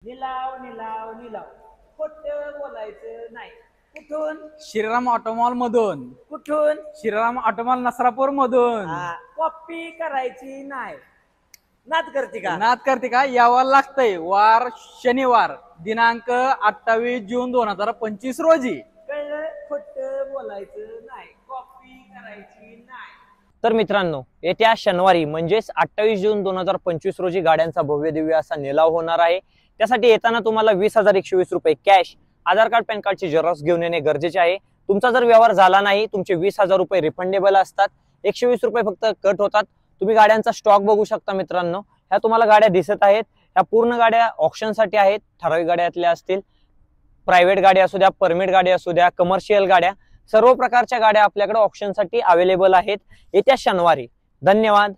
निलाव निलाव निलाव, खोटं बोलायचं नाही. कुठून? श्रीराम ऑटोमॉल मधून. कुठून? श्रीराम ऑटोमॉल नसरापूर मधून. कॉपी करायची नाही. नाद करते का? नाद करते का? यावं लागतंय वार शनिवार दिनांक 28 जून 2025 रोजी. कळलं? खोटं बोलायचं नाही, कॉपी करायची नाही. तर मित्रांनो, येत्या शनिवारी म्हणजेच 28 जून 2025 रोजी गाड्यांचा भव्य दिव्य असा निलाव होणार आहे. त्यासाठी येताना तुम्हाला 20,120 रुपये कॅश, आधार कार्ड पॅन कार्डची झेरॉक्स घेऊन येणे गरजेचे आहे. तुमचा जर व्यवहार झाला नाही, तुमचे 20,000 रुपये रिफंडेबल असतात. 120 रुपये फक्त कट होतात. तुम्ही गाड्यांचा स्टॉक बघू शकता मित्रांनो. ह्या तुम्हाला गाड्या दिसत आहेत, ह्या पूर्ण गाड्या ऑप्शन साठी आहेत. ठराविक गाड्यातल्या असतील, प्रायव्हेट गाड्या असू द्या, परमिट गाड्या असू द्या, कमर्शियल गाड्या, सर्व प्रकारच्या गाड्या आपल्याकडे ऑप्शन साठी अवेलेबल आहेत येत्या शनिवारी. धन्यवाद.